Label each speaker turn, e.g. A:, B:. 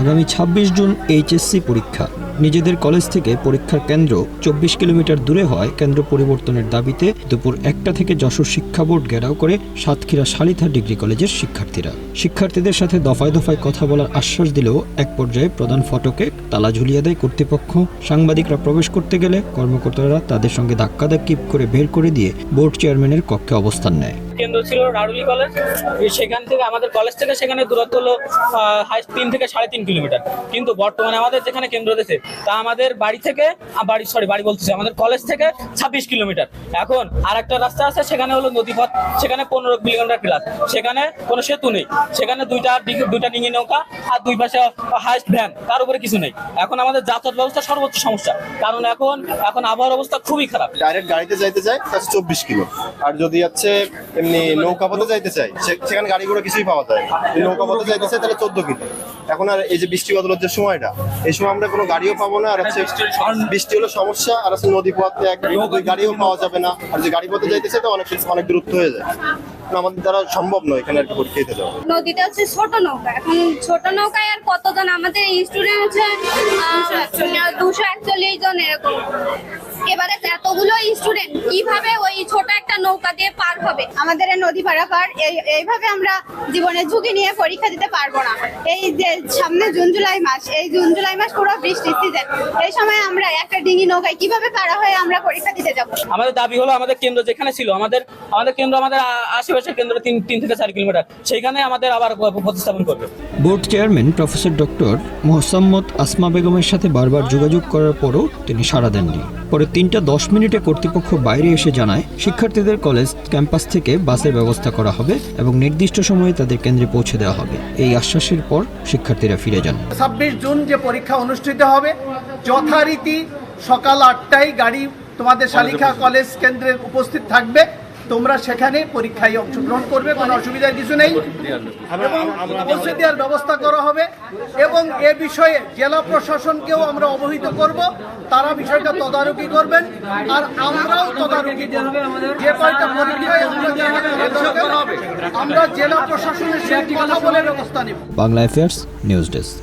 A: আগামী ২৬ June HSC পরীক্ষা। নিজেদের কলেজ থেকে পরীক্ষার কেন্দ্র ২৪ কিলোমিটার দূরে হয় কেন্দ্র পরিবর্তনের দাবিতে দুপুর ১টা থেকে যশোর শিক্ষা বোর্ড ঘেরাও করে সাতক্ষীরা শালিথা ডিগ্রি কলেজের শিক্ষার্থীদের সাথে দফায় দফায় কথা বলার আশ্বাস দিলেও এক পর্যায়ে প্রধান ফটকে তালা ঝুলিয়ে দেয় কর্তৃপক্ষ। সাংবাদিকরা প্রবেশ করতে গেলে কর্মকর্তারা তাদের সঙ্গে ধাক্কাধাক্কি করে বের করে দিয়ে বোর্ড চেয়ারম্যানের কক্ষে অবস্থান নেয়।
B: কেন্দ্র ছিল রাউলি কলেজ, সেখান থেকে আমাদের কলেজ থেকে সেখানে দূরত্ব হলো 3 থেকে 3.5 কিলোমিটার। কিন্তু বর্তমানে আমাদের যেখানে কেন্দ্র দিয়েছে তা আমাদের আমাদের কলেজ থেকে 26 কিলোমিটার। এখন আর একটা রাস্তা আছে, সেখানে হলো নদীপথ, সেখানে 15 কিলোমিটার প্লাস, সেখানে কোনো সেতু নেই, সেখানে দুইটা ডিঙি নৌকা আর দুই পাশে হাইস্ট ভ্যান, তার উপরে কিছু নেই। এখন আমাদের যাতায়াত ব্যবস্থা সর্বোচ্চ সমস্যা, কারণ এখন আবহাওয়ার অবস্থা খুবই খারাপ।
C: ডাইরেক্ট গাড়িতে যাইতে চাই 24 কিলো, আর যদি হচ্ছে এমনি নৌকা পথে যাইতে চাই সেখানে গাড়িগুলো কিছুই পাওয়া যায় না। নৌকা পথে যাইতে চাই তাহলে 14 কিলো। এখন আর এই যে বৃষ্টি বদলের যে সময়টা, এই সময় আমরা কোনো গাড়িও পাবো না, আর হচ্ছে বৃষ্টি হলো সমস্যা, আর হচ্ছে নদী পথে গাড়িও পাওয়া যাবে না। আর যে গাড়ি পথে যাইতেছে তো অনেক দূরত্ব হয়ে যায়, আমাদের দ্বারা সম্ভব নয় এখানে আর কি পরীক্ষা দিতে যাওয়া।
D: নদীতে হচ্ছে ছোট নৌকা, এখন ছোট নৌকায় আর কতজন আমাদের স্টুডেন্ট হচ্ছে 241 জন এরকম। এবারে এতগুলো স্টুডেন্ট কিভাবে ওই ছোট একটা নৌকা দিয়ে পার হবে? আমাদের নদী পারাপার এইভাবে আমরা জীবনের ঝুঁকি নিয়ে পরীক্ষা দিতে পারবো না। এই যে সামনে জুন জুলাই মাস পুরো বৃষ্টির সিজন, এই সময় আমরা একটা ডিঙি নৌকায় কিভাবে পারা হয়ে আমরা পরীক্ষা দিতে যাব?
B: আমাদের দাবি হলো আমাদের কেন্দ্র যেখানে ছিল, আমাদের কেন্দ্র আমাদের আশেপাশের কেন্দ্র 3 থেকে 4 কিলোমিটার, সেইখানে আমাদের আবার প্রতিস্থাপন করবে।
A: Board chairman professor doctor Mohammad Asma বেগমের সাথে বারবার যোগাযোগ করার পরও তিনি সাড়া দেননি। পরে 3:10 কর্তৃপক্ষ বাইরে এসে জানায় শিক্ষার্থীদের কলেজ ক্যাম্পাস থেকে বাসের ব্যবস্থা করা হবে এবং নির্দিষ্ট সময়ে তাদের কেন্দ্রে পৌঁছে দেওয়া হবে। এই আশ্বাসের পর শিক্ষার্থীরা ফিরে যান।
E: 26 জুন যে পরীক্ষা অনুষ্ঠিত হবে, যথারীতি সকাল 8টায় গাড়ি তোমাদের শালিখা কলেজ কেন্দ্রে উপস্থিত থাকবে। তোমরা সেখানে পরীক্ষায় অংশগ্রহণ করবে, কোনো অসুবিধার কিছু নেই, এবং পৌঁছে দেওয়ার ব্যবস্থা করা হবে। এবং এ বিষয়ে জেলা প্রশাসনকেও আমরা অবহিত করব, তারা বিষয়টা তদারকি করবেন, আর আমরাও তদারকি করব। যে কয়টা পরীক্ষায় আমরা জেলা প্রশাসনের সাথে কথা বলে ব্যবস্থা নেব।
A: Bangla affairs news desk.